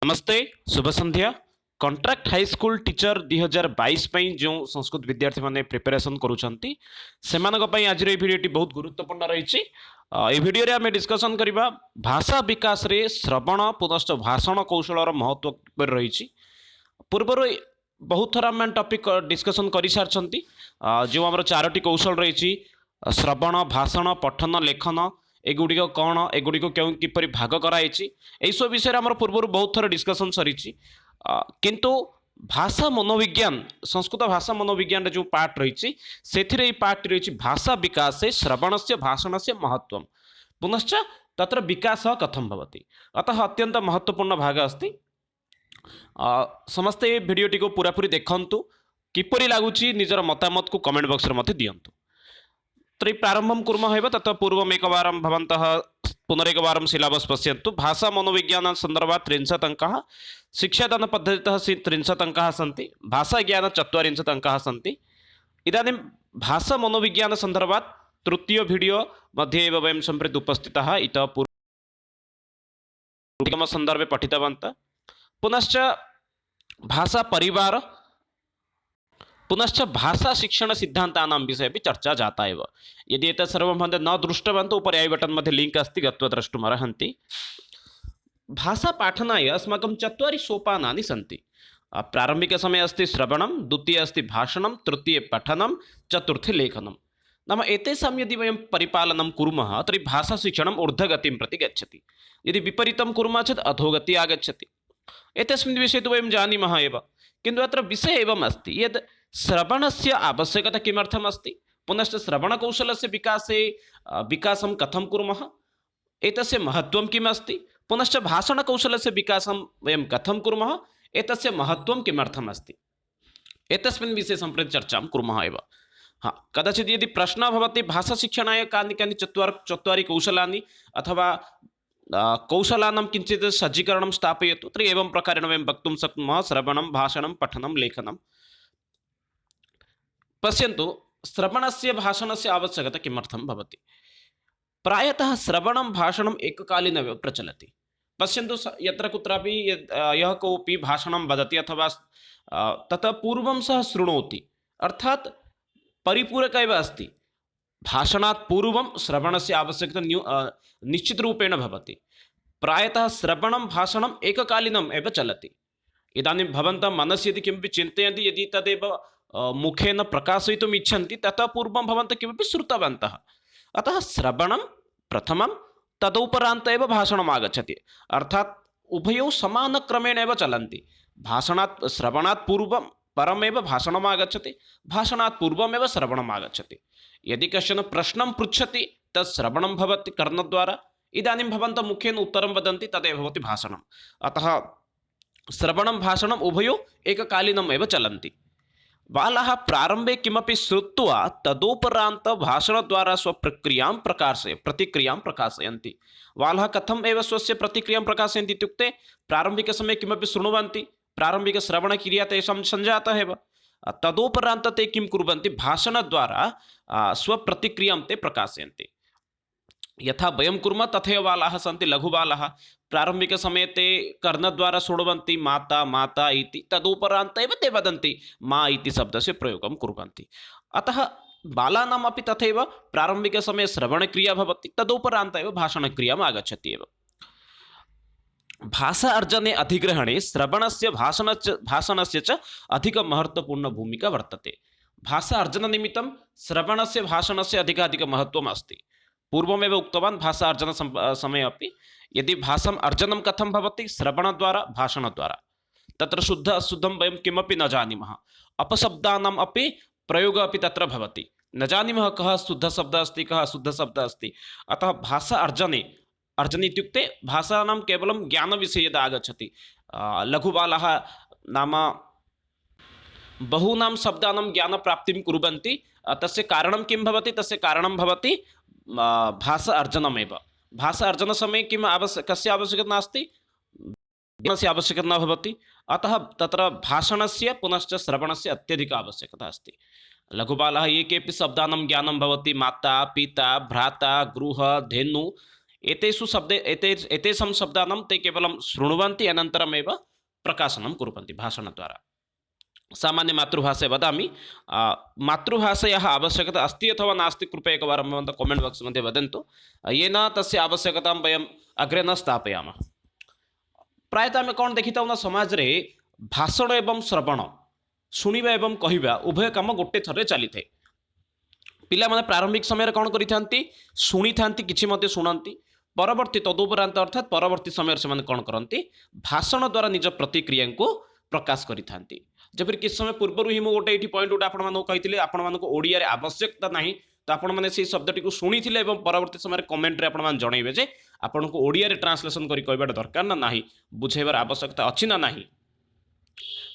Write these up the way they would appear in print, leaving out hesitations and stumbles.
नमस्ते शुभ संध्या। Contract high school teacher 2022 जो संस्कृत विद्यार्थी माने प्रिपरेशन करूछंती सेमानक पई आज रे भिडियोटी बहुत गुरुत्वपूर्ण रही। ए भिडियो रे आमे डिस्कशन करिबा भाषा विकास रे श्रवण पुनश्च भाषण कौशल महत्व पर रही। पूर्वर बहुत थर आम टॉपिक डिस्कशन कर सारी जो आम चारोटी कौशल रही श्रवण भाषण पठन लेखन एगुड़िक कौन एगुड़िक क्यों किपरि भाग कराई यही सब विषय आम पूर्व बहुत थर डिस्कसन सरी किंतु भाषा मनोविज्ञान संस्कृत भाषा मनोविज्ञान जो पार्ट रही से पार्ट रही भाषा विकास श्रवण से भाषण से महत्व पुनश्च तत्र विकास कथम भवति अतः अत्यंत महत्वपूर्ण भाग अस्ति। समस्ते भिडियोटी को पूरापूरी देखंतु किपरि लागुची निजर मतामत को कमेंट बॉक्स रे मते दियंतु। तर्हि प्रारंभं कुर्मः एव ततः पूर्वम् एकवारं भवन्तः पुनरेकवारं सिलेबस् पश्यन्तु। भाषा मनोविज्ञान सन्दर्भात् 30 अंकाः, शिक्षादान पद्धतितः 30 अंकाः सन्ति, भाषाज्ञान 40 अंकाः सन्ति। इदानीं भाषा मनोविज्ञान सन्दर्भात् तृतीय वीडियो मध्ये एव वयं सम्प्रति उपस्थिताः। इतः पूर्वं सन्दर्भे पठितवन्तः। पुनश्च भाषा परिवार पुनश्च भाषा शिक्षण सिद्धांतानां विषये भी चर्चा जाता एव। यदि एतत् सर्वं भवन्तः न दृष्टवन्तः उपरि ऐ बटन् मध्ये लिंक अस्ति, गत्वा द्रष्टुम् अर्हन्ति। भाषा पाठनाय अस्माकं 4 सोपानानि सन्ति। प्रारम्भिकसमये अस्ति श्रवणं, द्वितीय अस्ति भाषणं, तृतीय पठनं, चतुर्थे लेखनं। नाम एतेषां यदि वयं परिपालनं कुर्मः तर्हि भाषा शिक्षणम् ऊर्ध्वगतिं प्रति गच्छति, यदि विपरीतं कुर्मः चेत् अधोगतिः आगच्छति। एतस्मिन् विषये तु वयं जानीमः एव, किन्तु अत्र विषयः एवम् अस्ति यत् श्रवणस्य आवश्यकता किमर्थम् अस्ति, पुनश्च श्रवणकौशलस्य विकासं कथं कुर्मः, एतस्य महत्त्वं किम् अस्ति, पुनश्च भाषणकौशलस्य विकासं वयं कथं कुर्मः, एतस्य महत्त्वं किमर्थम् अस्ति, एतस्मिन् विषये सम्प्रति चर्चां कुर्मः एव। कदाचित् यदि प्रश्नः भवति भाषाशिक्षणाय कानि चत्वारि कौशलानि अथवा कौशलानां किञ्चित् सज्जीकरणं स्थापयतु, तर्हि एवं प्रकारेण वयं वक्तुं शक्नुमः श्रवणं भाषणं पठनं लेखनं। पश्यन्तु श्रवणस्य भाषणस्य आवश्यकता किमर्थं भवति। प्रायतः श्रवणं भाषणम् एककालीनमेव प्रचलति। पश्यन्तु यत्र कुत्रापि यः कोऽपि भाषणं वदति अथवा ततः पूर्वं सः शृणोति, अर्थात् परिपूरक एव अस्ति। भाषणात् पूर्वं श्रवणस्य आवश्यकता निश्चितरूपेण भवति। प्रायतः श्रवणं भाषणम् एककालीनम् एव चलति। इदानीं भवन्तः मनसि यदि किमपि चिन्तयन्ति, यदि तदेव मुखेन प्रकाशयितुम् इच्छन्ति, ततः पूर्वं भवन्तः किमपि श्रुतवन्तः। अतः श्रवणं प्रथमं, तदुपरान्त एव भाषणम् आगच्छति, अर्थात् उभयोः समानक्रमेण एव चलन्ति। भाषणात् श्रवणात् पूर्वं परमेव भाषणम् आगच्छति, भाषणात् पूर्वमेव श्रवणम् आगच्छति। यदि कश्चन प्रश्नं पृच्छति तत् श्रवणं भवति कर्णद्वारा, इदानीं भवन्तः मुखेन उत्तरं वदन्ति, तदेव भवति भाषणम्। अतः श्रवणं भाषणम् उभयोः एककालीनम् एव चलन्ति। बालाः प्रारम्भे किमपि श्रुत्वा तदुपरान्त भाषणद्वारा प्रतिक्रियां प्रकाशयन्ति। बालाः कथम् एव स्वस्य प्रतिक्रियां प्रकाशयन्ति इत्युक्ते प्रारम्भिकसमये किमपि शृण्वन्ति, प्रारम्भिकश्रवणक्रिया तेषां सञ्जातः एव, तदुपरान्त ते किं कुर्वन्ति, भाषणद्वारा स्वप्रतिक्रियां ते प्रकाशयन्ति। यथा वयं कुर्मः तथैव बालाः सन्ति, लघुबालाः प्रारम्भिकसमये ते कर्णद्वारा शृण्वन्ति माता माता इति, तदुपरान्त एव ते वदन्ति मा इति शब्दस्य प्रयोगं कुर्वन्ति। अतः बालानाम् अपि तथैव प्रारम्भिकसमये श्रवणक्रिया भवति, तदुपरान्त एव भाषणक्रियाम् आगच्छति एव। भाषा अर्जने अधिग्रहणे श्रवणस्य भाषणस्य च अधिक महत्वपूर्ण भूमिका वर्तते। भाषा अर्जननिमित्तं श्रवणस्य भाषणस्य अधिक महत्वम् अस्ति। पूर्वमेव उक्तवान् भाषा अर्जन समये अपि यदि भाषाम् अर्जनं कथं भवति, श्रवणद्वारा भाषणद्वारा। तत्र शुद्ध अशुद्धं वयं किमपि न जानीमः, अपशब्दानाम् अपि प्रयोगः अपि तत्र भवति, न जानीमः कः शुद्धशब्दः अस्ति कः अशुद्धशब्दः अस्ति। अतः भाषा अर्जने इत्युक्ते भाषाणां केवलं ज्ञानविषये यदा आगच्छति, लघुबालाः नाम बहूनां शब्दानां ज्ञानप्राप्तिं कुर्वन्ति, तस्य कारणं किं भवति, तस्य कारणं भवति भाषा अर्जनमेव। भाषा अर्जनसमये कस्य आवश्यकता नास्ति, ज्ञानस्य आवश्यकता न भवति। अतः तत्र भाषणस्य पुनश्च श्रवणस्य अत्यधिक आवश्यकता अस्ति। लघुबालाः ये केऽपि शब्दानां ज्ञानं भवति, माता पिता भ्राता गृह धेनु एतेषां शब्दानां ते केवलं शृण्वन्ति अनन्तरमेव प्रकाशनं कुर्वन्ति भाषणद्वारा। सामान्य मातृभाषा वदामि, मातृभाषायाः आवश्यकता अस्ति अथवा नास्ति कृपया एकवारं भवन्तः कमेण्ट् बाक्स् मध्ये वदन्तु, येन तस्य आवश्यकतां वयम् अग्रे न स्थापयामः। प्रायतः आम कौन देखी था समाज रे भाषण एवं श्रवण शुणा एवं कहवा उभय कम गोटे थर चली थे। पिला माने प्रारंभिक समय कौन करि शुणी था कि शुणती, परवर्ती तदुपरांत अर्थात परवर्ती समय से कौन करती भाषण द्वारा निज प्रतिक्रिया को प्रकाश करि। जबकि किस समय पूर्व ही मुझे गोटे पॉइंट गोटे आपड़ी आपड़िया आवश्यकता ना, तो आपण मैंने से शब्दटी को शुणी परवर्ती समय कमेंट्रे आपण जनइबे जे आपन को ओडिया रे ट्रांसलेशन करी कहबा दरकार ना नाही, बुझेबार आवश्यकता अछि ना नाही।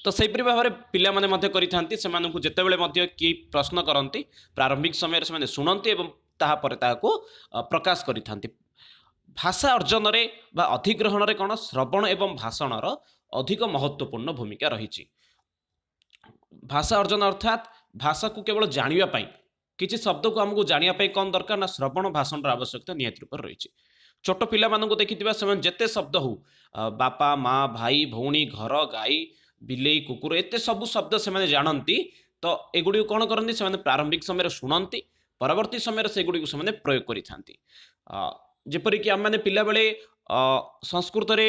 तो सेपरि भाव में पिला माने मध्य करिथांती, सेमानकु जेतेबेले मध्य की प्रश्न करंती प्रारंभिक समय से माने सुनंती एवं ताहा परे ताको प्रकाश करिथांती। भाषा अर्जन रे बा अधिग्रहण रे कोन श्रवण एवं भाषणर अधिक महत्वपूर्ण भूमिका रही। भाषा अर्जन अर्थात भाषा को केवल जानिबा पई, किसी शब्द को आमको जानिबा कौन दरकार ना श्रवण भाषण आवश्यकता निहाती रूप रही। छोट पिला मानक देखिथिबा सेमान जेते शब्द हो बापा माँ भाई भौणी घर गाई बिलेई कुकुर एते सब शब्द से जानती, तो एगुड़ी कौन करती से प्रारंभिक समय शुणती, परवर्ती समय से गुड़ी से प्रयोग करि। जेपरिक आम मैंने पिला बेले संस्कृत रे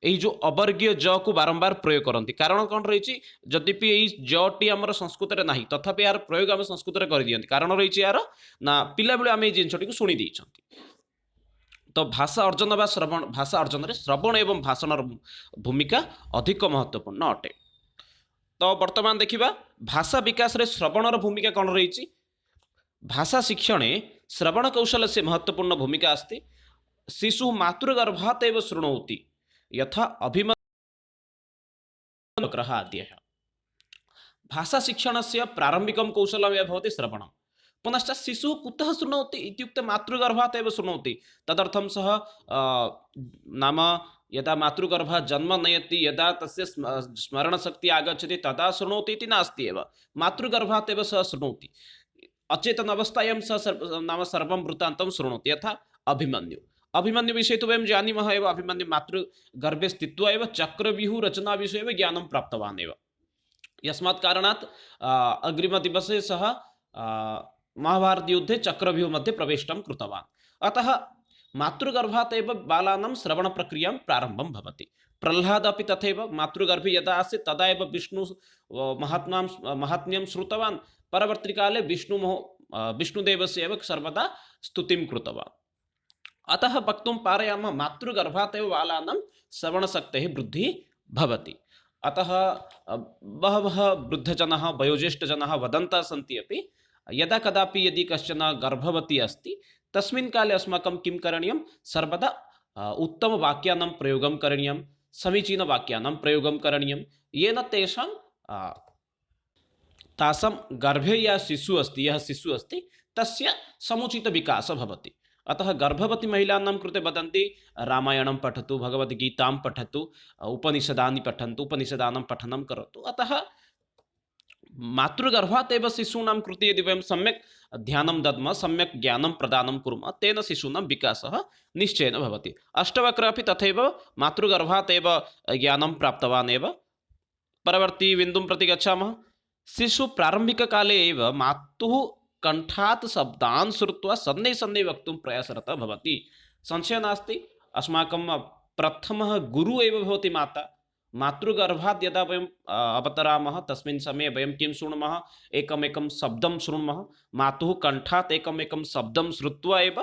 यही जो अवर्गीय ज को बारंबार प्रयोग करती, कारण कौन रही जद्यपि यही ज टी आम संस्कृत में ना तथापि यार प्रयोग आम संस्कृत में कर दियंती, कारण रही यार ना पिला बेले आम ये जिनटी शुणी देइछंती। तो भाषा अर्जन बा श्रवण, भाषा अर्जन रे श्रवण एवं भाषण भूमिका अधिक महत्वपूर्ण अटे। तो वर्तमान देखिबा भाषा विकास रे श्रवणर भूमिका कौन रही। भाषा शिक्षणे श्रवण कौशल से महत्वपूर्ण भूमिका अस्ति। शिशु मातृगर्भात् एव शृणोति यथा अभिमन्युग्रह आद्यः। भाषा शिक्षणस्य प्रारंभिकं कौशलमेव भवति श्रवणं। पुनश्च शिशु कुतः शृणोति इत्युक्ते मातृगर्भात् एव शृणोति। तदर्थं सः नाम यदा मातृगर्भात् जन्म नयति, यदा तस्य स्मरणशक्ति आगच्छति तदा शृणोति इति नास्ति एव, मातृगर्भात् एव सः शृणोति। अचेतन अवस्थायां सः नाम सर्वं वृत्तान्तं शृणोति। यथा अभिमन्यु, अभिमन्यु विषये तु वयं जानीमः एव, अभिमन्यु मातृगर्भे स्थित्वा एव चक्रव्यूह रचना विषये एव ज्ञानं प्राप्तवान् एव। यस्मात् कारणात् अग्रिमदिवसे सः महाभारत युद्धे चक्रव्यूह मध्ये प्रवेशं कृतवान्। अतः मातृगर्भात् एव बालानां श्रवण प्रक्रियां प्रारम्भं भवति। प्रह्लाद अपि तथैव मातृगर्भे यदा आसीत् तदा एव विष्णु महात्म्यं श्रुतवान्। परवर्तीकाले विष्णुदेवस्य एव सर्वदा स्तुतिं कृतवान्। अतः वक्तुं पारयामः मातृगर्भात् एव बालानां श्रवणशक्तेः वृद्धिः भवति। अतः बहवः वृद्धजनाः वयोज्येष्ठजनाः वदन्तः सन्ति अपि, यदा कदापि यदि कश्चन गर्भवती अस्ति तस्मिन् काले अस्माकं किं करणीयं, सर्वदा उत्तमवाक्यानां प्रयोगं करणीयं, समीचीनवाक्यानां प्रयोगं करणीयं, येन तासां गर्भे यः शिशुः अस्ति तस्य समुचित विकासः भवति। अतः गर्भवती महिलानां कृते वदन्ति रामायणं पठतु, भगवद्गीतां पठतु, उपनिषदानि पठन्तु, उपनिषदानां पठनं करोतु। अतः मातृगर्भात् एव शिशूनां कृते यदि वयं सम्यक् ध्यानं दद्मः, सम्यक् ज्ञानं प्रदानं कुर्मः, तेन शिशूनां विकासः निश्चयेन भवति। अष्टवक्रः अपि तथैव मातृगर्भात् एव ज्ञानं प्राप्तवान् एव। परवर्ती बिन्दुं प्रति गच्छामः। शिशु प्रारम्भिककाले एव मातुः कण्ठात् शब्दान् श्रुत्वा सन्नै वक्तुं प्रयासरतः भवति। संशयः नास्ति, अस्माकं प्रथमः गुरुः एव भवति माता। मातृगर्भात् यदा वयम् अवतरामः तस्मिन् समये वयं किं शृणुमः, एकमेकं शब्दं शृणुमः। मातुः कण्ठात् एकमेकं शब्दं श्रुत्वा एव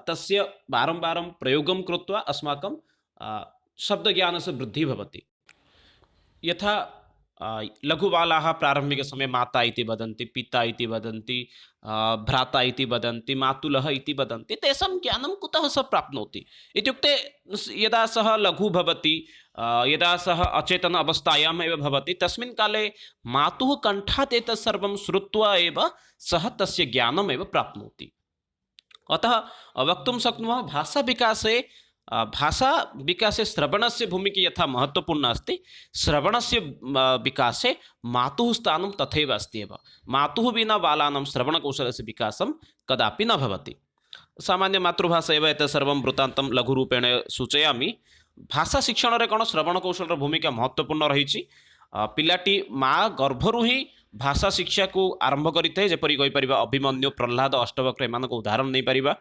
तस्य वारं प्रयोगं कृत्वा अस्माकं शब्दज्ञानस्य वृद्धिः भवति। यथा लघुबालाः प्रारम्भिकसमये माता इति वदन्ति, पिता इति वदन्ति, भ्राता इति वदन्ति, मातुलः इति वदन्ति। तेषां ज्ञानं कुतः सः प्राप्नोति इत्युक्ते यदा सः लघु भवति, यदा सः अचेतन अवस्थायाम् एव भवति, तस्मिन् काले मातुः कण्ठात् एतत् सर्वं श्रुत्वा एव सः तस्य ज्ञानमेव प्राप्नोति। अतः वक्तुं शक्नुमः भाषा विकासे श्रवणस्य भूमिका यथा महत्वपूर्णा अस्ति, श्रवणस्य विकासे मातुः स्थानं तथैव अस्ति एव। मातुः विना बालानां श्रवणकौशलस्य विकासं कदापि न भवति। सामान्य मातृभाषा एव एतत् सर्वं वृत्तान्तं लघुरूपेण सूचयामि। भाषा शिक्षण कौन श्रवण कौशल भूमिका महत्वपूर्ण रही। पिलाटी माँ गर्भरू ही भाषा शिक्षा को आरंभ करें, जपरी कहीपर अभिमन्यु, प्रह्लाद, अष्टवक्र एम उदाहरण नहीं पार।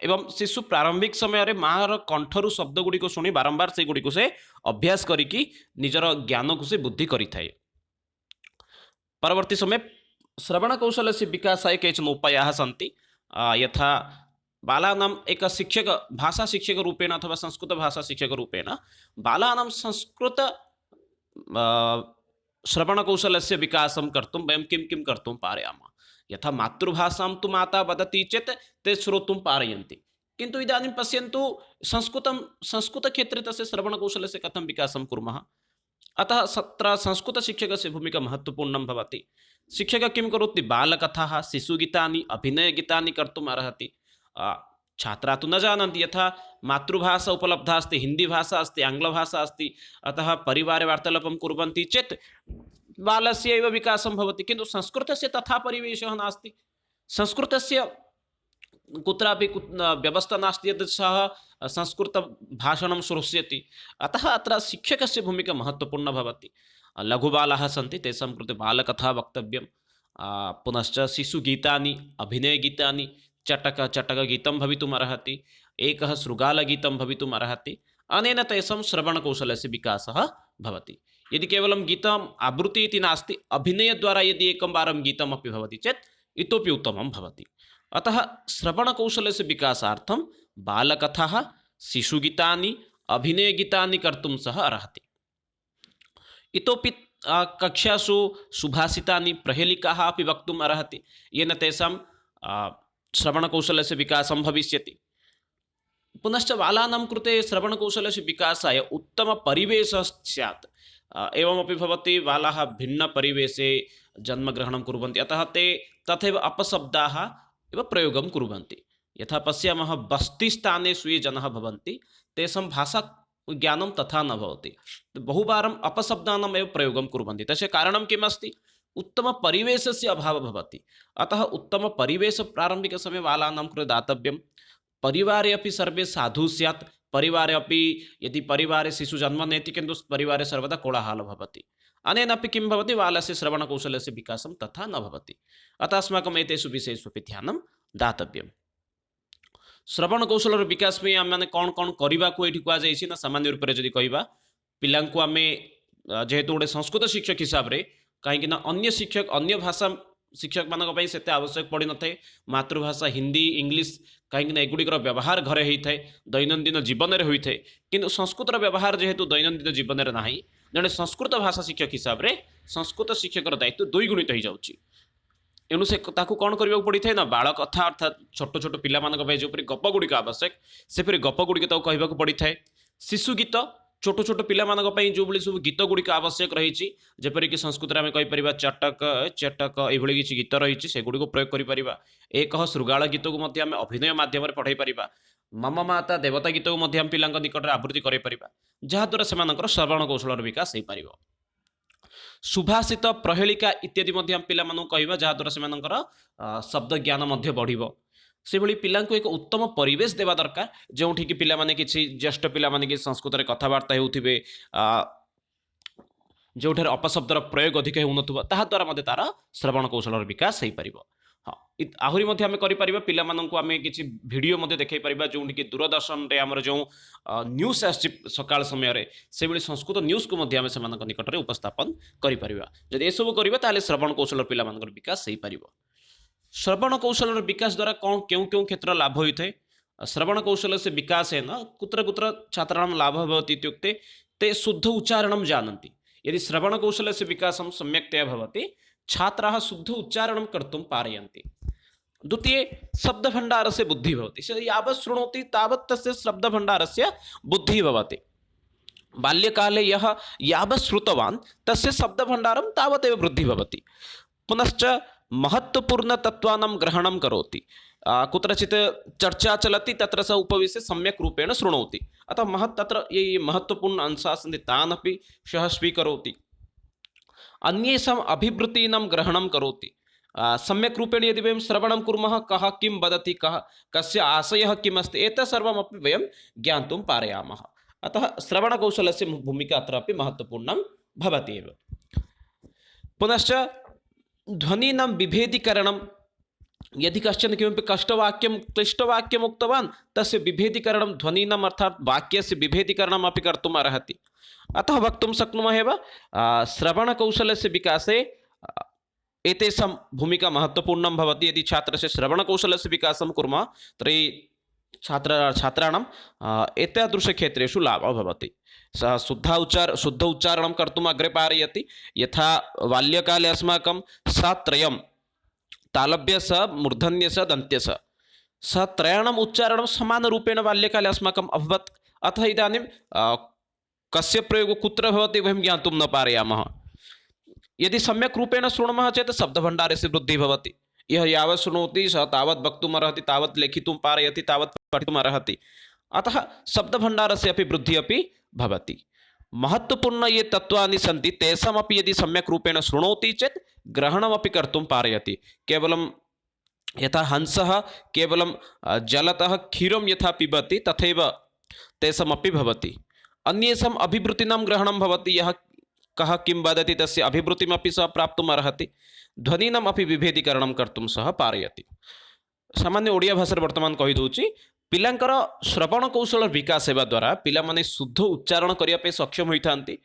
एवं शिशु प्रारंभिक समय माँ कंठरू शब्द गुड़िक शुणी बारंबार से गुड़िक से अभ्यास करी निजर ज्ञान को से बुद्धि करें। परवर्ती समय श्रवण कौशल से विकासाय केचन उपायाः सन्ति। यथा बालानाम् एक शिक्षक, भाषा शिक्षक रूपेण अथवा संस्कृत भाषा शिक्षक रूपेण बालानां संस्कृत श्रवणकौशलस्य विकासं कर्तुं वयं किं किं कर्तुं पारयामः। यथा मातृभाषां तु माता वदति चेत् ते श्रोतुं पारयन्ति, किन्तु इदानीं पश्यन्तु संस्कृतक्षेत्रे तस्य श्रवणकौशलस्य कथं विकासं कुर्मः। अतः तत्र संस्कृतशिक्षकस्य भूमिका महत्वपूर्णं भवति। शिक्षकः किं करोति, बालकथाः, शिशुगीतानि, अभिनयगीतानि कर्तुम् अर्हति। छात्रा तो न जानन्ति, यथा मातृभाषा उपलब्धा अस्ति, हिंदी भाषा अस्ति, आंग्लभाषा अस्ति, अतः परिवारे वार्तालापं कुर्वन्ति चेत् बालस्य एव विकासं भवति। किन्तु संस्कृतस्य तथा परिवेशः नास्ति, संस्कृतस्य कुत्रापि व्यवस्था नास्ति यत् सः संस्कृतभाषणं श्रोष्यति। अतः अत्र शिक्षकस्य भूमिका महत्वपूर्णा भवति। लघुबालाः सन्ति, तेषां कृते बालकथा वक्तव्यं, पुनश्च शिशुगीतानि, अभिनयगीतानि, चटक चटक गीतं भवितुम् अर्हति, एकः शृगालगीतं भवितुम् अर्हति। अनेन तेषां श्रवणकौशलस्य विकासः भवति। यदि केवलं गीतम् आवृत्ति इति नास्ति, अभिनयद्वारा यदि एकं वारं गीतमपि भवति चेत् इतोपि उत्तमं भवति। अतः श्रवणकौशलस्य विकासार्थं बालकथाः, शिशुगीतानि, अभिनयगीतानि कर्तुं सः अर्हति। इतोपि कक्षासु सुभाषितानि, प्रहेलिकाः अपि वक्तुम् अर्हति, येन तेषां श्रवणकौशलस्य विकासं भविष्यति। पुनश्च बालानां कृते श्रवणकौशलस्य विकासाय उत्तमपरिवेशः स्यात्। एवमपि भवति, बालाः भिन्नपरिवेशे जन्मग्रहणं कुर्वन्ति, अतः ते तथैव अपशब्दाः एव प्रयोगं कुर्वन्ति। यथा पश्यामः, बस्तिस्थानेषु ये जनाः भवन्ति तेषां भाषा ज्ञानं तथा न भवति, बहुवारम् अपशब्दानाम् एव प्रयोगं कुर्वन्ति। तस्य कारणं किम् अस्ति, उत्तमपरिवेशस्य अभावः भवति। अतः उत्तमपरिवेश प्रारम्भिकसमये बालानां कृते दातव्यं। परिवारे अपि सर्वे साधु स्यात्। परिवारे अपि यदि परिवारे शिशु जन्म नेति किन्तु परिवारे सर्वदा कोलाहलः भवति, अनेन अपि किं भवति, बालस्य श्रवणकौशलस्य विकासं तथा न भवति। अतः अस्माकम् एतेषु विषयेषु अपि ध्यानं दातव्यं। श्रवणकौशलर विकास में आम कौन कौन करने को ये कहुई ना, सामान्य रूप से जब कह पिला आम जेहेतु गोटे संस्कृत शिक्षक हिसाब से, कहीं अन्य शिक्षक अन्य भाषा शिक्षक मानी से आवश्यक पड़ न था। मातृभाषा हिंदी इंग्लीश कहीं एगुड़िकर व्यवहार घरे होता है, दैनंदिन जीवन में होता है, किंतु संस्कृतर व्यवहार जेहेतु दैनंदिन जीवन में ना, जड़े संस्कृत भाषा शिक्षक हिसाब से संस्कृत शिक्षकर दायित्व द्विगुणित हो जाऊँगी। एणु से कौन करने पड़ी था ना, बाल कथा अर्थात छोट छोट पिला जो गप गुड़िक आवश्यक सेपरी गप गुड़िक कहवा पड़ी था। शिशु गीत छोट छोट पिला जो भाई सब गीत गुड़िक आवश्यक रही, जपरिक संस्कृत में कहीपर चटक चटक ये किसी गीत रही से गुड़ी प्रयोग कर। एक शृगाल गीत को आम अभिनय मध्यम पढ़ाई पार। मम माता देवता गीत को पिला निकट में आवृत्ति कर, जहाद्वारा से श्रवण कौशल विकास हो पार। सुभाषित प्रहेलिका इत्यादि पिला कहवा जहाद्वारा से शब्द ज्ञान बढ़। से भली पिला एक उत्तम परिवेश देवा दरकार, जो कि पिला माने किसी ज्येष्ठ पिला माने कि संस्कृत में कथबार्ता होउथिबे, जो अपशब्दर प्रयोग अधिक होउनथुबा, ताहा द्वारा तार श्रवण कौशल विकास हो पार। हाँ, आहरी आम कर पिला आम किसी वीडियो देखई पार, जो कि दूरदर्शन रे आमर जो न्यूज आस सकाल समय से भाई संस्कृत न्यूज को से निकट में उपस्थापन करें। जब यह सब करें श्रवण कौशल पिला विकास हो पार। श्रवण कौशल विकास द्वारा कौन क्यों क्यों क्षेत्र लाभ होता है, श्रवण कौशल से विकास है ना, कुत्र कुत्र छात्राणां लाभः भवति इत्युक्ते ते शुद्ध उच्चारणं जानन्ति। यदि श्रवण कौशल से विकास सम्यक्तया भवति, छात्राः शुद्ध उच्चारणं कर्तुं पारयन्ति। द्वितीय शब्दभण्डार से बुद्धि भवति, से यावत् शृणोति तावत् तस्य शब्दभण्डारस्य बुद्धिः भवति। बाल्यकाले यः यावत् श्रुतवान् तस्य शब्दभण्डारं तावदेव वृद्धिः भवति। पुनश्च महत्वपूर्ण तत्वानां ग्रहणं करोति, कुत्रचित् चर्चा चलति तत्र स उपविश्य सम्यक् रूपेण शृणोति, अतः तत्र ये महत्वपूर्ण अंशाः सन्ति तान् अपि सः स्वीकरोति। अन्येषाम् अभिवृत्तीनां ग्रहणं करोति, सम्यक् रूपेण यदि वयं श्रवणं कुर्मः कः किं वदति कः कस्य आशयः किम् अस्ति एतत् सर्वमपि वयं ज्ञातुं पारयामः। अतः श्रवणकौशलस्य भूमिका अत्रापि महत्त्वपूर्णं भवति एव। पुनश्च ध्वनीनां विभेदीकरणं, यदि कश्चन किमपि कष्टवाक्यं क्लिष्टवाक्यम् उक्तवान् तस्य विभेदीकरणं ध्वनीनाम् अर्थात् वाक्यस्य विभेदीकरणमपि कर्तुम् अर्हति। अतः वक्तुं शक्नुमः एव श्रवणकौशलस्य विकासे एतेषां भूमिका महत्त्वपूर्णं भवति। यदि छात्रस्य श्रवणकौशलस्य विकासं कुर्मः तर्हि छात्राणाम् एतादृशक्षेत्रेषु लाभः भवति। सः शुद्ध उच्चारणं कर्तुम् अग्रे पारयति। यथा बाल्यकाले अस्माकं स त्रयं तालव्य स मूर्धन्य स दन्त्य स त्रयाणाम् उच्चारणं समानरूपेण बाल्यकाले अस्माकम् अभवत्। अतः इदानीं कस्य प्रयोगो कुत्र भवति वयं ज्ञातुं न पारयामः। यदि सम्यक् रूपेण शृणुमः चेत् शब्दभण्डारस्य वृद्धिः भवति। यः यावत् शृणोति सः तावत् वक्तुम् अर्हति, तावत् लेखितुं पारयति, तावत् पठितुम् अर्हति। अतः शब्दभण्डारस्य अपि वृद्धिः अपि भवति। महत्त्वपूर्ण ये तत्त्वानि सन्ति तेषामपि यदि सम्यक् रूपेण शृणोति चेत् ग्रहणमपि कर्तुं पारयति। केवलं यथा हंसः केवलं जलतः क्षीरं यथा पिबति तथैव तेषामपि भवति। अन्येषाम् अभिवृत्तीनां ग्रहणं भवति। यः कः किं वदति तस्य अभिवृत्तिमपि सः प्राप्तुम् अर्हति। ध्वनीनाम् अपि विभेदीकरणं कर्तुं सः पारयति। सामान्य ओडिया भाषाରେ वर्तमान कहि दउछि पिलांकर श्रवण कौशल विकास हेबा द्वारा पिलामाने शुद्ध उच्चारण करिया पे सक्षम होइथांती।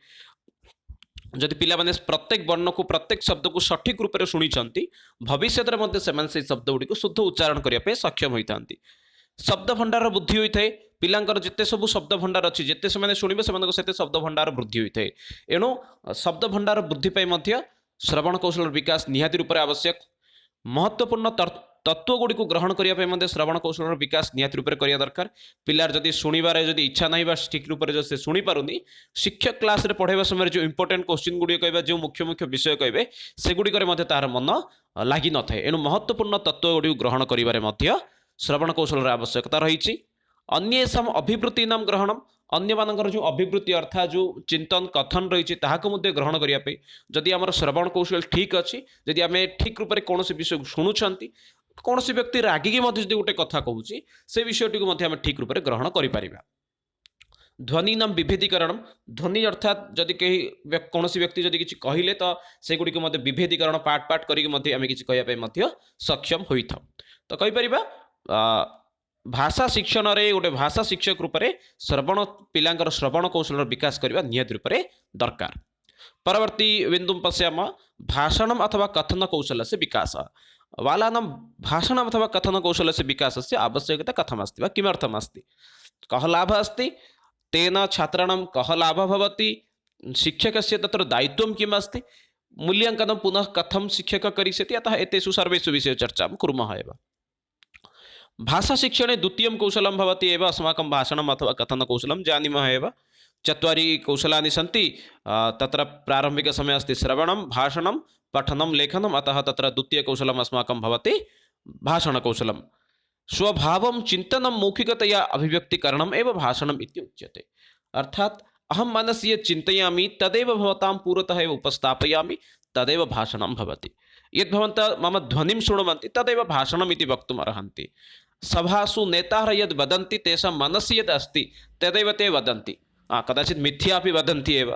जदि पिलामाने प्रत्येक वर्ण को प्रत्येक शब्द को सठिक रूप से शुणी भविष्य में से शब्द गुड़ी शुद्ध उच्चारण करने सक्षम होइथांती। शब्द भंडार वृद्धि होता है। पिलांकर जिते सब शब्द भंडार अच्छी जिते से शुणे से शब्द भंडार वृद्धि होता है। एणु शब्द भंडार वृद्धि पाई श्रवण कौशल विकास निहाती रूप से आवश्यक। महत्वपूर्ण तत्व गुड़ी को ग्रहण करने श्रवण कौशल विकास निहाती रूप से करने दरकार। पिलार जदि शुणवार जदि इच्छा नहीं ठीक रूप से शुणी पारुनी शिक्षक क्लास रे पढ़ाइबा समय जो इंपोर्टेंट क्वेश्चन गुड़ी कह जो मुख्य मुख्य विषय कहे से गुड़िक तार मन लगी न थाए। एणु महत्वपूर्ण तत्व गुड़ी ग्रहण कर श्रवण कौशल आवश्यकता रही। अन्येषाम् अभिवृत्तीनां ग्रहणम अन्य मानकर जो अभिवृत्ति अर्थात जो चिंतन कथन रही है ग्रहण करने जदि आम श्रवण कौशल ठीक अच्छी जदि आम ठीक रूप से कौन विषय शुणुंट कौन व्यक्ति रागिकी गोटे कथा कहूँ से विषयटी को ठीक रूप से ग्रहण कर। ध्वनीनां विभेदीकरण ध्वनि अर्थात जदि कहीं कौन व्यक्ति जदि किसी कहले तो से गुड़ी को विभेदीकरण पार्ट पार्ट करके किसी कहवाई सक्षम होता। तो कहीपर भाषा शिक्षण रे गोटे भाषा शिक्षक रूप से श्रवण पिलांकर श्रवण कौशल विकास करने निहाती रूप से दरकार। परवर्ती बिंदु पश्याम भाषणम अथवा कथन कौशल से विकास। बालानां भाषणम अथवा कथन कौशल से विकास से आवश्यकता कथमस्ति वा किमर्थमस्ति कः लाभः अस्ति तेन छात्राणां कः लाभः भवति शिक्षकस्य तत्र दायित्वं किम् अस्ति मूल्यांकनं पुनः कथं शिक्षकः करिष्यति। अतः एतेषु सर्वेषु विषये चर्चां कुर्मः एव। भाषा शिक्षणे द्वितीयं कौशलं भवति एव अस्माकं भाषणम् अथवा कथन कौशलं जानीमः एव। चत्वारि कौशलानि सन्ति। तत्र प्रारम्भिकसमये अस्ति श्रवणं भाषणं पठनं लेखनम्। अतः तत्र द्वितीयकौशलम् अस्माकं भवति भाषणकौशलं। स्वभावं चिन्तनं मौखिकतया अभिव्यक्तिकरणम् एव भाषणम् इति उच्यते। अर्थात् अहं मनसि यत् चिन्तयामि तदेव भवतां पुरतः एव उपस्थापयामि तदेव भाषणं भवति। यद् भवन्तः मम ध्वनिं शृण्वन्ति तदेव भाषणम् इति वक्तुम् अर्हन्ति। सभासु नेतारः यद् वदन्ति तेषां मनसि यद् अस्ति तदेव ते वदन्ति। कदाचित् मिथ्या अपि वदन्ति एव।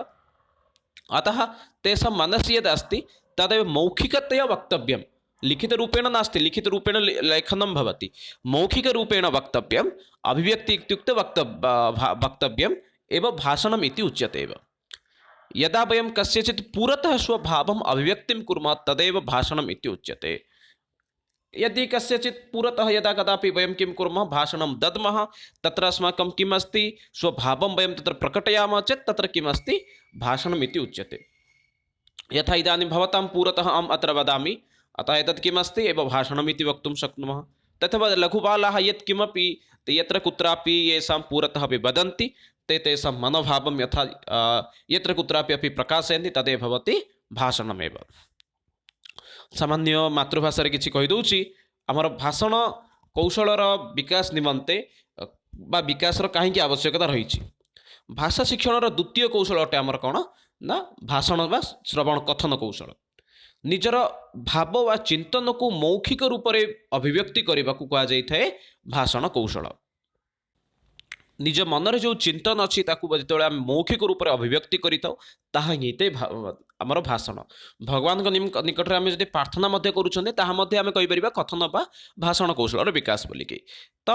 अतः तेषां मनसि यद् अस्ति तदेव मौखिकतया वक्तव्यं। लिखितरूपेण नास्ति। लिखितरूपेण लेखनं भवति। मौखिकरूपेण वक्तव्यम्। अभिव्यक्ति इत्युक्ते वक्तव्यम् एव भाषणम् इति उच्यते एव। यदा वयं कस्यचित् पुरतः स्वभावम् अभिव्यक्तिं कुर्मः तदेव भाषणम् इति उच्यते। यदि कस्यचित् पुरतः यदा कदापि वयं किं कुर्मः भाषणं दद्मः तत्र अस्माकं किम् अस्ति स्वभावं वयं तत्र प्रकटयामः चेत् तत्र किम् अस्ति भाषणम् इति उच्यते। यथा इदानीं भवतां पुरतः अहम् अत्र वदामि अतः एतत् किम् अस्ति एव भाषणम् इति वक्तुं शक्नुमः। तथैव लघुबालाः यत् किमपि ते यत्र कुत्रापि येषां पुरतः अपि वदन्ति ते तेषां मनोभावं यथा यत्र कुत्रापि अपि प्रकाशयन्ति तदेव भवति भाषणमेव। सामान्य मातृभाषा किछि कहि दउछि आमर भाषण कौशलर विकास निमंते बा विकासर काहींकि आवश्यकता रही। भाषा शिक्षणर द्वितीय कौशल अटे आमर कौन ना भाषण बा श्रवण कथन कौशल। निजर भाव वा चिंतन को मौखिक रूप से अभिव्यक्ति करने को कहुए भाषण कौशल। निज मनरे जो चिंतन अच्छी जो मौखिक रूप से अभिव्यक्ति करमर भाषण। भगवान निकट में आम जो प्रार्थना करें कथन बा भाषण कौशल विकास बोलिकी। तो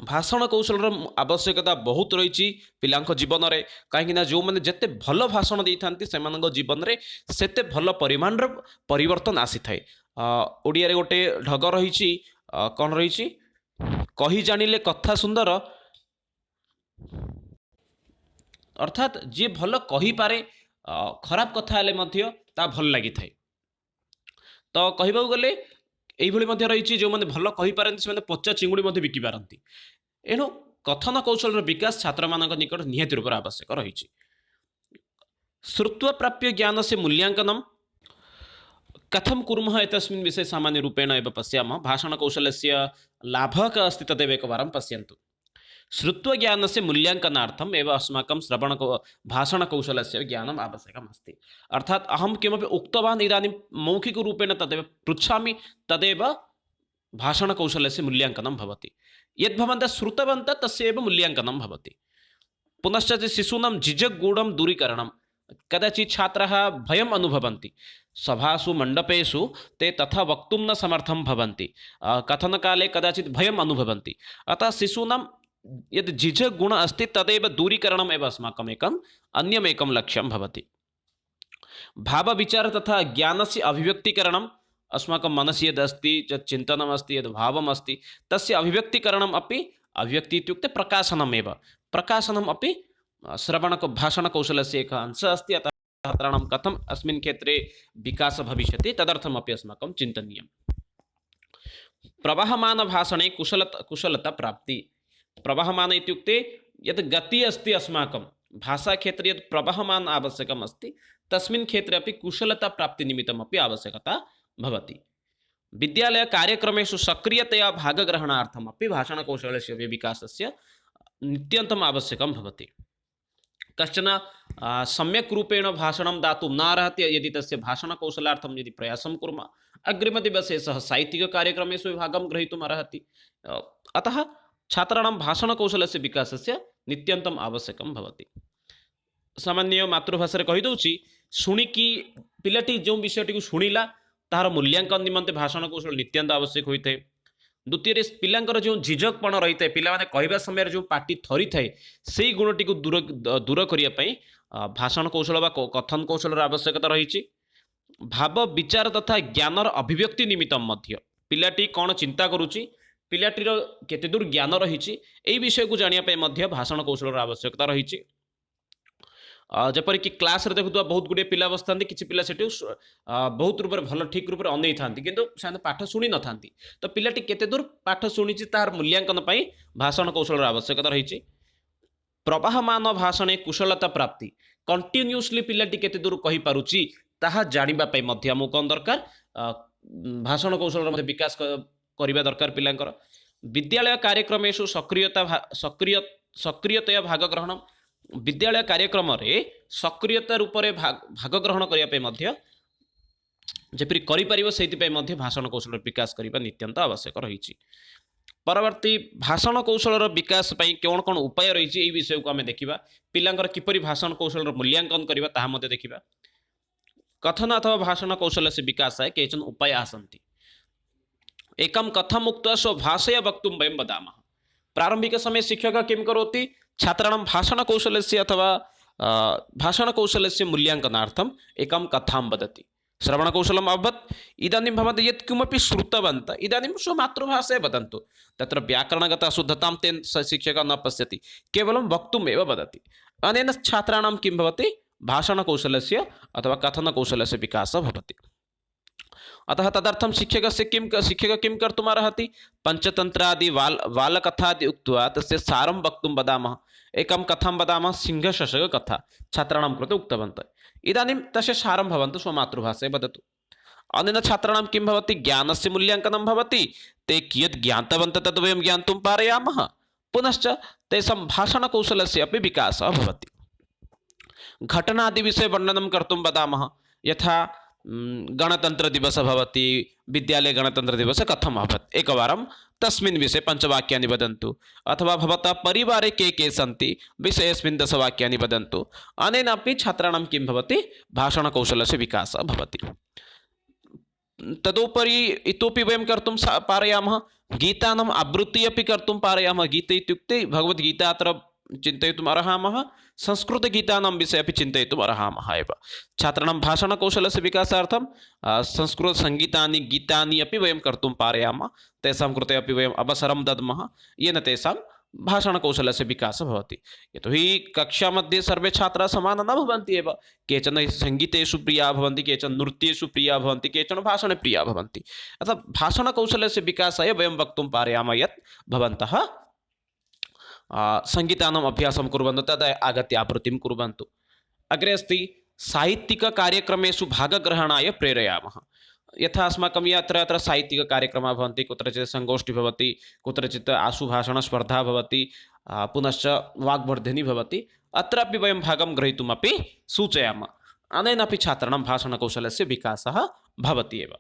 भाषण कौशल आवश्यकता बहुत रही पिला जीवन में, कहीं जो मैंने जिते भल भाषण दे था से जीवन में सेते भल परिमाण परिवर्तन आसी थाए। ओडिया रे गोटे ढग रही कौन रही कही जानिले कथा सुंदर, अर्थात जी भल कही पारे खराब कथा हेले मध्य ता भल लगी थाए। तो कहबा गले यही रही जो मैंने भल कही पारती से पचा चिंगुड़ी बिकी पारती। एणु कथन कौशल विकास छात्र मान निकट निहाती रूप आवश्यक रही। श्रुत्व प्राप्य ज्ञान से मूल्यांकन कथम कुर्मः एतस्मिन् विषय सामान्य रूपेण एव पश्यामः। भाषण कौशल से लाभः कः अस्ति तदेव एकवारं पश्यन्तु। श्रुत्व ज्ञान से मूल्यांकनार्थम एवं अस्माकं श्रवण भाषण कौशल से ज्ञानम आवश्यकम् अस्ति। अर्थात अहम किमपि उक्तवान् इदानीं मौखिक रूपेण तदेव पृच्छामि तदेव भाषण कौशल से मूल्यांकनं भवति। यद् भवन्तः श्रुतवन्तः तस्यैव मूल्यांकनं भवति। पुनश्च शिशूनां जिजगूढं दूरीकरणं। कदाचित् छात्राः भयम् अनुभवन्ति, सभासु मण्डपेषु ते तथा वक्तुं न समर्थं भवन्ति, कथनकाले कदाचित् भयम् अनुभवन्ति। अतः शिशूनां यद् जिजगुण अस्ति तदेव दूरीकरणम् एव अस्माकम् अन्यमेकं लक्ष्यं भवति। भावविचार तथा ज्ञानस्य अभिव्यक्तिकरणम् अस्माकं मनसि यदस्ति यत् चिन्तनमस्ति यद् भावमस्ति तस्य अभिव्यक्तिकरणम् अपि, अभिव्यक्ति इत्युक्ते प्रकाशनमेव, प्रकाशनम् अपि श्रवण भाषण कौशलस्य एकः अंशः अस्ति। अतः छात्राणां कथम् अस्मिन् क्षेत्रे विकासः भविष्यति तदर्थमपि अस्माकं चिन्तनीयम्। प्रवहमान भाषणे कुशलता प्राप्ति। प्रवहमान इत्युक्ते यत् गति अस्ति अस्माकं भाषा क्षेत्रे यत् प्रवहमान आवश्यकम् अस्ति तस्मिन् क्षेत्रे अपि कुशलता प्राप्ति निमित्तम् अपि आवश्यकता भवति। विद्यालय कार्यक्रमेषु सक्रियतया भागग्रहणार्थम् अपि भाषणकौशलस्य विकासस्य नित्यन्तम् आवश्यकं भवति। कश्चन सम्यक् रूपेण भाषणं दातुं न अर्हति, यदि तस्य भाषणकौशलार्थं यदि प्रयासं कुर्मः अग्रिमदिवसे सः साहित्यिककार्यक्रमेषु भागं ग्रहीतुम् अर्हति। अतः छात्राणां भाषणकौशलस्य विकासस्य नित्यन्तम् आवश्यकं भवति। सामान्य मातृभाषा कहीदे शुणिकी पिलाटी जो विषयटी को शुणिला तार मूल्यांकन निमंते भाषण कौशल नित्यंत आवश्यक होता है। द्वितीय पिलांकर जो झिझकपण रही है, पिला माने कहवा समय जो पार्टी थरी थाए से गुणटी को दूर करने भाषण कौशल बा कथन कौशल आवश्यकता रही। भाव विचार तथा ज्ञानर अभिव्यक्ति निमित्त मध्य पिलाटी कौन चिंता करुच्ची, पिलाटीर केते दूर ज्ञान रही यही विषय को जानापी भाषण कौशल आवश्यकता रही। जपरिक क्लास देखुवा बहुत गुड़े पिला बसता किसी पिला सेठी बहुत रूप भल ठीक रूप अनै था किंतु से पाठ शुणी न था। तो पिलाटी केते दूर पाठ शुणी तार मूल्यांकन भाषण कौशल आवश्यकता रही। प्रवाहमान भाषणे कुशलता प्राप्ति। कंटिन्यूअसली पिलाटी केते दूर कहि पारुची ताहा जानिबा मध्य आमु कौन दरकार भाषण कौशल विकास करने दरकार पिलांकर। विद्यालय कार्यक्रमेषु सक्रियतया भाग ग्रहण। विद्यालय कार्यक्रम रे सक्रियता रूप से भाग ग्रहण करने जपरी करि भाषण कौशल विकास करने नित्यंत आवश्यक रही। परवर्ती भाषण कौशल विकास कौन कौन उपाय रही विषय को आम देखा। पिलांकर किपरि भाषण कौशल मूल्यांकन करवा ताहा देखा। कथन अथवा भाषण कौशल से विकास है केचन उपाय आसन्ति। एकम कथम मुक्त स्व भाषया वक्तुं वयं वदामः। प्रारंभिक समय शिक्षक किं करोति, छात्राणां भाषण कौशल से अथवा भाषण कौशल से मूल्यांकनार्थम एकम कथां वदति। श्रवण कौशलम अभवत्। इदानीं भवन्तः यत् किमपि श्रुतवन्तः इदानीं स्वमातृभाषायां वदन्तु। तत्र व्याकरणगत अशुद्धतां तेन शिक्षकः न पश्यति, केवलं वक्तुम् एव वदति। अनेन छात्राणां किं भवति, भाषण कौशलस्य अथवा कथन कौशलस्य विकासः भवति। अतः तदर्थं शिक्षक किं कर्तुम् अर्हति, पंचतंत्रादि बालकथादि उक्त्वा तस्य सारं वक्तुं वदामः। एकं कथां वदामः, सिंहशशक कथा छात्राणां कृते उक्तवन्तः। इदानीं तस्य सारं भवन्तः स्वमातृभाषायां वदतु। अनेन छात्राणां किं भवति, ज्ञानस्य मूल्यांकनं भवति। ते कियत् ज्ञातवन्तः तद् वयं ज्ञातुं पारयामः। पुनश्च तेषां भाषणकौशलस्य अपि विकासः भवति। घटनादि विषये वर्णनं कर्तुं वदामः। यथा गणतन्त्रदिवसः भवति, विद्यालये गणतन्त्रदिवसः कथम् अभवत् एकवारं तस्मिन् विषये पञ्चवाक्यानि वदन्तु, अथवा भवतः परिवारे के के सन्ति विषयेऽस्मिन् 10 वाक्यानि वदन्तु। अनेनापि छात्राणां किं भवति, भाषणकौशलस्य विकासः भवति। तदुपरि इतोपि वयं कर्तुं पारयामः, गीतानाम् आवृत्तिः अपि कर्तुं पारयामः। गीते इत्युक्ते भगवद्गीता अत्र चिन्तयितुम् अर्हामः, संस्कृतगीतानां विषये अपि चिन्तयितुम् अर्हामः एव। छात्राणां भाषणकौशलस्य विकासार्थं संस्कृतसङ्गीतानि गीतानि अपि वयं कर्तुं पारयामः, तेषां कृते अपि वयम् अवसरं दद्मः, येन तेषां भाषणकौशलस्य विकासः भवति। यतोहि कक्षामध्ये सर्वे छात्राः समानाः न भवन्ति एव, केचन सङ्गीतेषु प्रियाः भवन्ति, केचन नृत्येषु प्रियाः भवन्ति, केचन भाषणे प्रियाः भवन्ति। अतः भाषणकौशलस्य विकासाय वयं वक्तुं पारयामः यत् भवन्तः सङ्गीतानाम् अभ्यासं कुर्वन्तु, तदा आगत्य आवृत्तिं कुर्वन्तु। अग्रे अस्ति साहित्यिककार्यक्रमेषु भागग्रहणाय प्रेरयामः। यथा अस्माकं यत्र यत्र साहित्यिककार्यक्रमाः भवन्ति, कुत्रचित् सङ्गोष्ठिः भवति, कुत्रचित् आशुभाषणस्पर्धा भवति, पुनश्च वाग्वर्धिनी भवति, अत्रापि वयं भागं ग्रहीतुमपि सूचयामः। अनेनापि छात्राणां भाषणकौशलस्य विकासः भवति एव।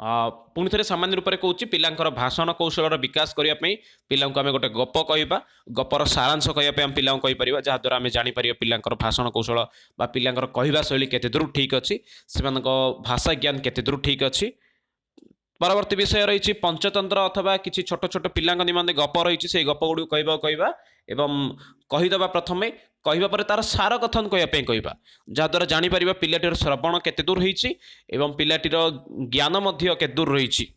पुणी थे सामान्य रूप से कौच पिलांकर भाषण कौशल विकास करने पिला आम गोटे गप कह गपर सारांश कहवाई आम पिला कहीपर जहाद्वारा आम जापर पिलांकर भाषण कौशल बा पिलांकर कहवा शैली केते दूर ठीक अच्छी से भाषा ज्ञान केते दूर ठीक अच्छी। परवर्ती विषय रही पंचतंत्र अथवा किसी छोट छोट पिला निमंते गप रही से गप गुड़ कहवा एवं कहीदेवा प्रथम कहवा पर तार सार कथन कहवाई कहवा जहाद्वारा जापर पिलाटीर श्रवण केते दूर होती एवं पिलाटीर ज्ञान केते दूर रही।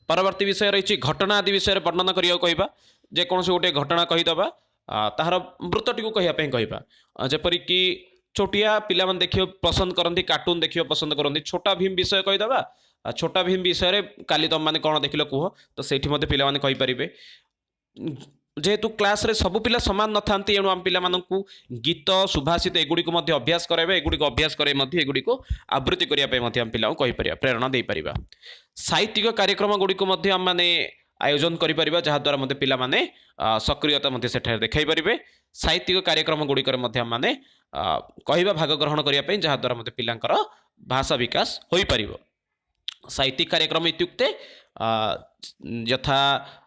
परवर्ती विषय रही घटना आदि विषय वर्णन करिया कहवा जेकोसी गोटे घटना कहीदेवा तार वृत्तटी कहवाई कहवा जेपरिक छोटिया पिला देखिए पसंद करती कार्टून देखिए पसंद करती छोटा भीम विषय कहीदेवा छोटा भीम विषय काली तुम मैंने कौन देख कह तो से पे कहींपर जेहेतु क्लास रे सबु पिला सामान न था एणु आम पिला गीत सुभाषित एगुड़ी अभ्यास कराइबा एगुड़ी अभ्यास कराई एगुड़ी आवृत्ति करने आम पिला कहीपर प्रेरणा दे पारिबा। साहित्यिक कार्यक्रम गुड़ी आम मैंने आयोजन करें जहाद्वारा मत पिला माने सक्रियता सेठारे देखई पारे। साहित्यिक कार्यक्रम गुड़िकर मैंने कहवा भाग ग्रहण करने जहाद्वारा मत पिलांकर भाषा विकास हो पार। साहित्यिक कार्यक्रम इत्युक्ते यथा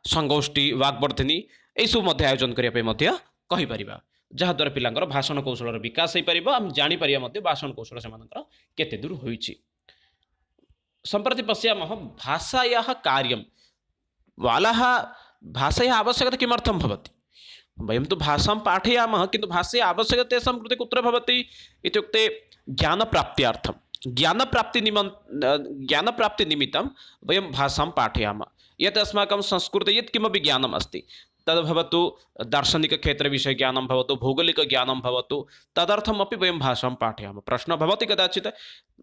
संगोष्ठी वाग्वर्धिनी यू आयोजन करने कहीपर जहाद्वारा पिलांकर भाषण कौशल विकास हो पार। आम जापर भाषण कौशल से केते दूर होइछि। संप्रति पश्यामः भाषायाः कार्यं वालाः भाषायाः आवश्यकता किमर्थं भवति। वयं तु भाषां पाठयामः किन्तु भाषायाः आवश्यकता तेषां कृते कुत्र भवति इत्युक्ते ज्ञानप्राप्त्यर्थं ज्ञानप्राप्ति निमित्तं वयं भाषां पाठयामः। यत् अस्माकं संस्कृते यत् किमपि ज्ञानम् अस्ति तद् भवतु दार्शनिकक्षेत्रविषये ज्ञानं भवतु भौगोलिकज्ञानं भवतु तदर्थमपि वयं भाषां पाठयामः। प्रश्नः भवति कदाचित्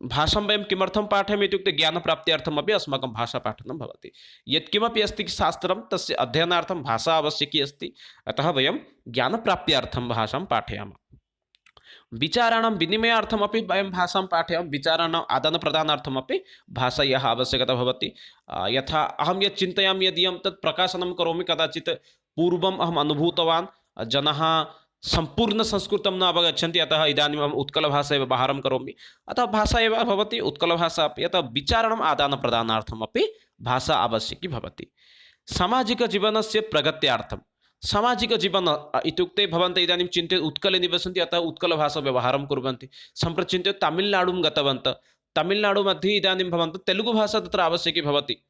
भाषां वयं किमर्थं पाठयामः इत्युक्ते ज्ञानप्राप्त्यर्थमपि अस्माकं भाषापाठनं भवति। यत्किमपि अस्ति शास्त्रं तस्य अध्ययनार्थं भाषा आवश्यकी अस्ति, अतः वयं ज्ञानप्राप्त्यर्थं भाषां पाठयामः। विचाराणां विनिमयार्थमपि वयं भाषां पाठयामः, विचाराणाम् आदानप्रदानार्थमपि भाषायाः आवश्यकता भवति। यथा अहं यत् चिन्तयामि यदि अहं तत् प्रकाशनं करोमि कदाचित् पूर्वम् अहम् अनुभूतवान् जनाः सम्पूर्ण संस्कृतं न अवगच्छन्ति अतः इदानीम् अहम् उत्कलभाषा एव व्यवहारं करोमि अतः भाषा एव भवति उत्कलभाषा अपि। अतः विचाराणाम् आदानप्रदानार्थमपि भाषा आवश्यकी भवति। सामाजिकजीवनस्य प्रगत्यार्थं सामाजिकजीवन इत्युक्ते भवन्तः इदानीं चिन्तयन्तु उत्कले निवसन्ति अतः उत्कलभाषा व्यवहारं कुर्वन्ति। सम्प्रति चिन्तयन्तु तमिल्नाडुं गतवन्तः, तमिल्नाडु मध्ये इदानीं भवन्तः तेलुगुभाषा तत्र आवश्यकी भवति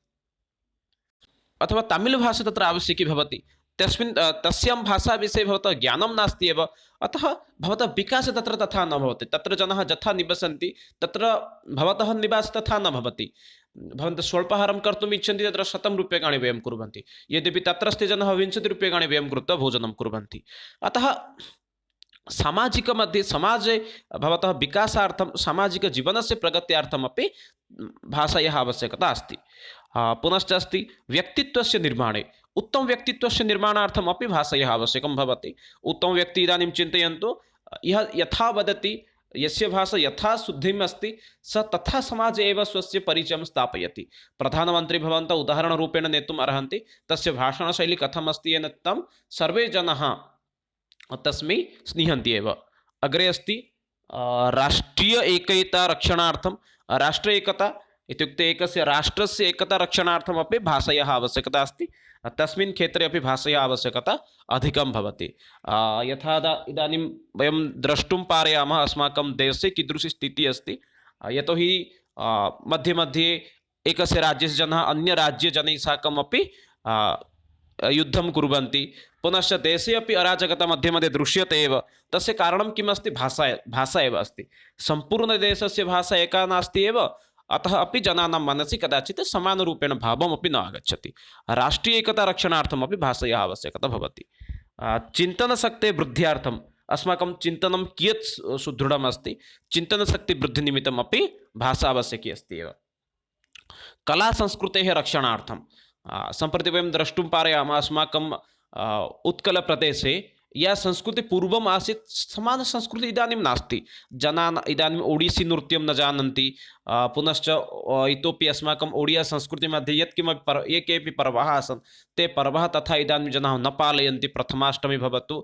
अथवा तमिळ्भाषा तत्र आवश्यकी भवति। तस्यां भाषाविषये भवतः ज्ञानं नास्ति एव, अतः भवतः विकासः तत्र तथा न भवति। तत्र जनाः यथा निवसन्ति तत्र भवतः निवासः तथा न भवति। भवन्तः स्वल्पाहारं कर्तुम् इच्छन्ति तत्र 100 रूप्यकाणि व्ययं कुर्वन्ति, यद्यपि तत्रस्थे जनाः 20 रूप्यकाणि व्ययं कृत्वा भोजनं कुर्वन्ति। अतः सामाजिकमध्ये समाजे भवतः विकासार्थं सामाजिकजीवनस्य प्रगत्यार्थमपि भाषायाः आवश्यकता अस्ति। पुनश्च अस्ति व्यक्तित्वस्य निर्माणे उत्तमव्यक्तित्वस्य निर्माणार्थमपि भाषायाः आवश्यकं भवति। उत्तमव्यक्तिः इदानीं चिन्तयन्तु यः यथा वदति यस्य भाषा यथा शुद्धिम् अस्ति स तथा समाजे एव स्वस्य परिचयं स्थापयति। प्रधानमन्त्री भवन्तः उदाहरणरूपेण नेतुम् अर्हन्ति, तस्य भाषणशैली कथम् अस्ति येन तं सर्वे जनाः तस्मै स्निह्यन्ति एव। अग्रे अस्ति राष्ट्रीय एकता रक्षणार्थं राष्ट्र एकता इत्युक्ते एकस्य राष्ट्रस्य एकता रक्षणार्थमपि भाषायाः आवश्यकता अस्ति। तस्मिन् क्षेत्रे अपि भाषायाः आवश्यकता अधिकं भवति। यथा इदानीं वयं द्रष्टुं पारयामः अस्माकं देशे कीदृशी स्थितिः अस्ति। यतोहि मध्ये मध्ये एकस्य राज्यस्य जनः अन्यराज्यजनैः साकमपि युद्धं कुर्वन्ति। पुनश्च देशे अपि अराजकता मध्ये मध्ये दृश्यते एव। तस्य कारणं किम् अस्ति? भाषा एव अस्ति। सम्पूर्णदेशस्य भाषा एका नास्ति एव, अतः अपि जनानां मनसि कदाचित् समानरूपेण भावमपि न आगच्छति। राष्ट्रीय एकता रक्षणार्थमपि भाषायाः आवश्यकता भवति। चिन्तनशक्तेः वृद्ध्यार्थम् अस्माकं चिन्तनं कियत् सुदृढम् अस्ति, चिन्तनशक्तिवृद्धिनिमित्तमपि भाषा आवश्यकी अस्ति एव। कलासंस्कृतेः रक्षणार्थं सम्प्रति वयं द्रष्टुं पारयामः अस्माकं उत्कलप्रदेशे या संस्कृतिः पूर्वम् आसीत् समानसंस्कृतिः इदानीं नास्ति। जनान् इदानीम् ओडिसी नृत्यं न जानन्ति। पुनश्च इतोपि अस्माकम् ओडिया संस्कृतिमध्ये यत्किमपि ये केऽपि पर्वः आसन् ते पर्वः तथा इदानीं जनाः न पालयन्ति। प्रथमाष्टमी भवतु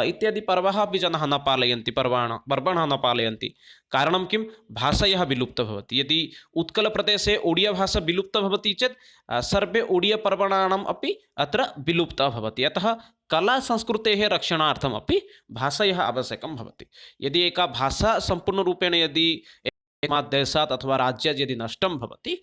इत्यादि पर्वः अपि जनाः न पालयन्ति, पर्वणः न पालयन्ति। कारणं किं? भाषायाः विलुप्ता भवति। यदि उत्कलप्रदेशे ओडिया भाषा विलुप्ता भवति चेत् सर्वे ओडिया पर्वणाम् अपि अत्र विलुप्ता भवति। अतः कलासंस्कृतेः रक्षणार्थमपि भाषायाः आवश्यकं भवति। यदि एका भाषा सम्पूर्णरूपेण यदि एकस्मात् देशात् अथवा राज्यात् यदि नष्टं भवति,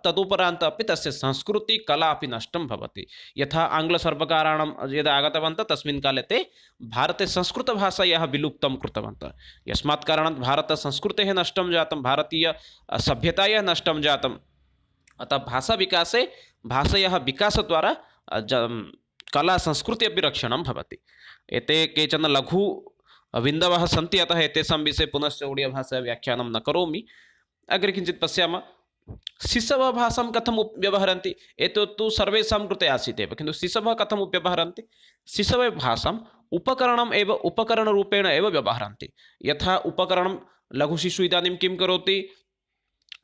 तदुपरान्त् अपि तस्य संस्कृति कला अपि नष्टं भवति। यथा आङ्ग्लसर्वकाराणां यदा आगतवन्तः तस्मिन् काले ते भारते संस्कृतभाषायाः विलुप्तं कृतवन्तः। यस्मात् कारणात् भारतसंस्कृतेः नष्टं जातं, भारतीयसभ्यतायाः नष्टं जातम्। अतः भाषाविकासे भाषायाः विकासद्वारा कला संस्कृति अपि रक्षणं भवति। एते केचन लघु बिन्दवः सन्ति, अतः एतेषां विषये पुनश्च ओडियाभाषा व्याख्यानं न करोमि। अग्रे किञ्चित् पश्यामः। शिशवः भाषां कथं व्यवहरन्ति? एतत् तु सर्वेषां कृते आसीत् एव, किन्तु शिशवः कथं व्यवहरन्ति? शिशवः भाषाम् उपकरणरूपेण एव व्यवहरन्ति। यथा उपकरणं लघुशिशुः इदानीं किं करोति?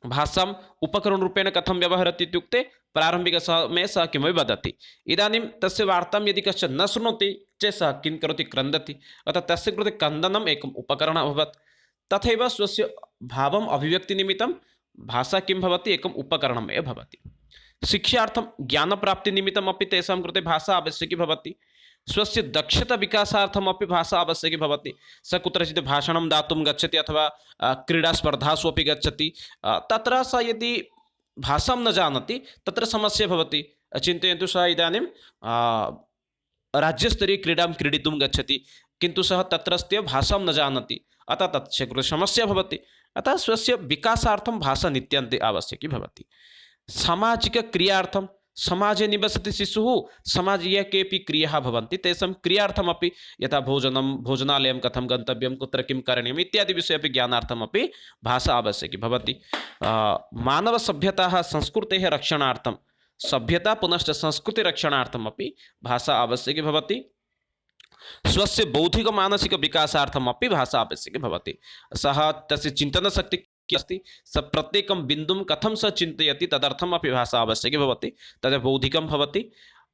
भाषाम् उपकरणरूपेण कथं व्यवहरति इत्युक्ते प्रारम्भिकसमये सः किमपि वदति। इदानीं तस्य वार्तां यदि कश्चन न शृणोति चेत् सः किं करोति? क्रन्दति। अतः तस्य कृते क्रन्दनम् एकम् उपकरणम् अभवत्। तथैव स्वस्य भावम् अभिव्यक्तिनिमित्तं भाषा किं भवति? एकम् उपकरणम् एव भवति। शिक्षार्थं ज्ञानप्राप्तिनिमित्तमपि तेषां कृते भाषा आवश्यकी भवति। स्वस्य दक्षता विकासार्थमपि भाषा आवश्यकी भवति। सः कुत्रचित् भाषणं दातुं गच्छति अथवा क्रीडास्पर्धासु अपि गच्छति, तत्र सः यदि भाषां न जानाति तत्र समस्या भवति। चिन्तयन्तु, सः इदानीं राज्यस्तरीयक्रीडां क्रीडितुं गच्छति, किन्तु सः तत्रत्य भाषां न जानाति, अतः तस्य कृते समस्या भवति। अतः स्वस्य विकासार्थं भाषा नितान्ते आवश्यकी भवति। सामाजिकक्रियार्थं समाजे निवसति शिशुः, समाजीय केऽपि क्रियाः भवन्ति, तेषां क्रियार्थमपि यथा भोजनालयं कथं गन्तव्यं, कुत्र किं करणीयम् इत्यादि विषये अपि ज्ञानार्थमपि भाषा आवश्यकी भवति। मानवसभ्यताः संस्कृतेः रक्षणार्थं सभ्यता पुनश्च संस्कृतिरक्षणार्थमपि भाषा आवश्यकी भवति। स्वस्य बौद्धिकमानसिकविकासार्थमपि भाषा आवश्यकी भवति। सः तस्य चिन्तनशक्तिः अस्ति, सः प्रत्येकं बिन्दुं कथं सः चिन्तयति तदर्थमपि भाषा आवश्यकी भवति। तद् बौद्धिकं भवति।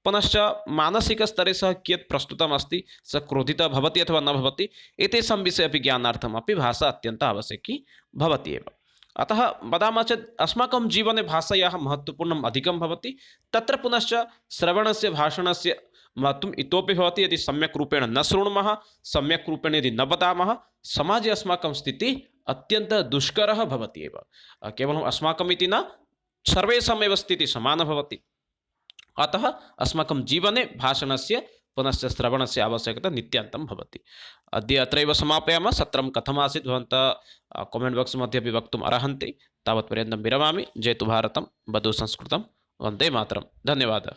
पुनश्च मानसिकस्तरे सः कियत् प्रस्तुतम् अस्ति, सः क्रोधितः भवति अथवा न भवति, एतेषां विषये अपि ज्ञानार्थमपि भाषा अत्यन्ता आवश्यकी भवति एव। अतः वदामः चेत् अस्माकं जीवने भाषायाः महत्त्वपूर्णम् अधिकं भवति। तत्र पुनश्च श्रवणस्य भाषणस्य महत्त्वम् इतोपि भवति। यदि सम्यक् रूपेण न शृणुमः, सम्यक् रूपेण यदि न वदामः, समाजे अस्माकं स्थितिः अत्यन्तं दुष्करः भवति एव। केवलम् अस्माकम् इति न, सर्वेषाम् एव स्थितिः समाना भवति। अतः अस्माकं जीवने भाषणस्य पुनश्च श्रवणस्य आवश्यकता नित्यान्तं भवति। अद्य अत्रैव समापयामः। सत्रं कथमासीत् भवन्तः कामेण्ट् बाक्स् मध्ये अपि वक्तुम् अर्हन्ति। तावत्पर्यन्तं विरमामि। जयतु भारतं, वदतु संस्कृतं, वन्दे मातरं। धन्यवादः।